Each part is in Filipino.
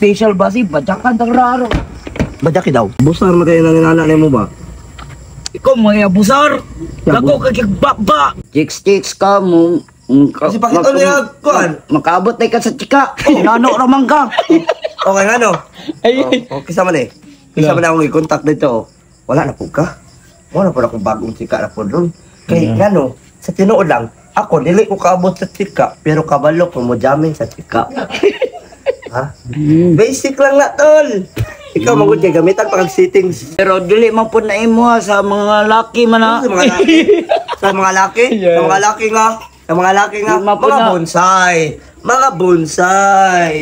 Special ba si Badyakan tang raro? Badyaki daw. Busar na kayo ng inanay mo ba? Ikaw mga abusar. Lago ka kigbaba. Chicks ka mo. Kasi bakit ano yung kuhan? Makaabot na ka sa chika. Nano raman ka. Okay nga no? Okay sama na eh. Kisa man akong i-contact dito. Wala na po ka. Wala po akong bagong chika na po doon. Kaya nga no, sa tinuod lang, ako dili ko kaabot sa chika, pero kabalo ko mo jamin sa chika. Ha? Basic lang na tol. Ikaw magod kay gamitan pag settings. Pero dili man po na imo sa mga laki man ha. Sa mga laki. Sa mga laki? Sa mga laki nga. Sa mga laki nga. Mga bonsai. Mga bonsai.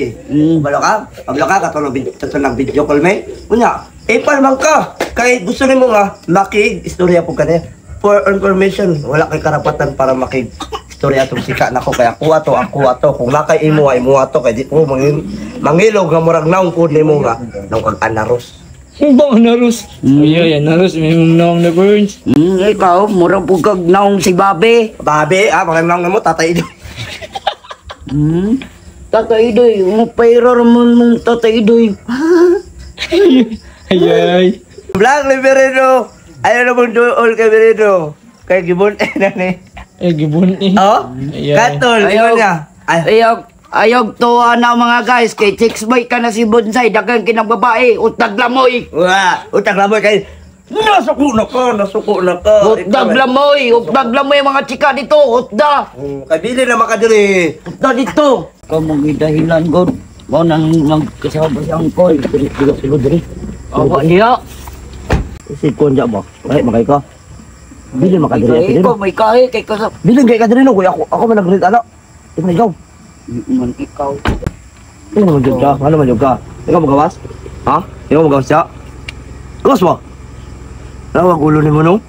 Balo ka? Pablo ka katulong video call me. Kunya, palman ka. Kay gusto nimo nga maki-istorya po kanya. For information, wala kay karapatan para maki-istorya atong sika nako kaya kuha to kung nakay imo ay mo ato kay di ko mangilog nga murag naong pud nimo nga nang anaros. Bang naros. Yan naros may mong naong na burns. Ikaw murag pugag naong si Babe. Babe, bakit naong mo tatay ito. Tatay Idoy, umapayrar mo mong Tatay Idoy. Ay. Black Liberino. Ayaw na mong dool kay Liberino. Kay Gibon na ni. Gibon eh. Oh? Katol, ayaw niya. Ayog to na mga guys, kay chicks boy ka na si Bonsai, dagang kinagbabae, utag lamoy. Wah, utag lamoy kay nasuko na ka. Utag lamoy mga chika dito, utda. Kay bili na makadiri. Utda dito. Kamong dahilan god. Mo nang nagkasama sa angkol, dito diri. Awa niya. Si konja mo. Ay, makay ka. Bili makadiri. Ikaw may kahe kay kasap. Bili kay kadiri no, kuya ako man nag-read ana. Ikaw. Man ikaw. Ano man jud ka? Ano man jud ka? Ikaw magawas? Ha? Ikaw magawas siya? Gawas mo? Lawag ulo ni mo no?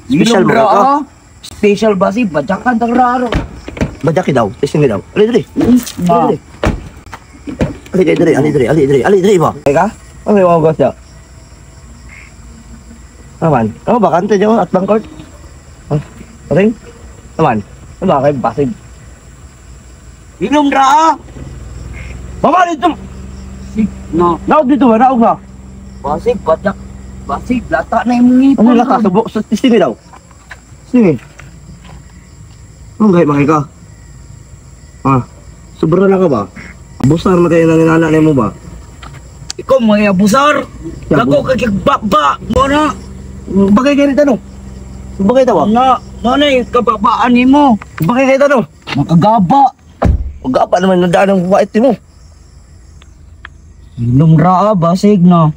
Special mo ka? Special ba si Badyakan tang raro? Badyaki daw. Testing daw. Ali diri ba? Ika? Ano yung magawas siya? Naman? Ano ba? Kante niyo at bangkort? Ring? Naman? Ano ba kayo basig? Inom ra. Mama dito! No. Naog dito ba? Naog na? Basig, Badyak. Basig, lata na yung ngipon. Ano laka? Subo? Testing daw? Sige. Anong gaya makay ka? Ha? Sobra na ka ba? Busar na kayo ng inanay mo ba? Ikaw mga abusar. Lago ka kigbaba. Mo na. Bagay kayo rin tanong? Bagay daw ba? Na yung kababaan ni mo. Bagay kayo tanong? Makagaba. Huwag pa naman nandaan ng bait mo. Inom ra, basig na.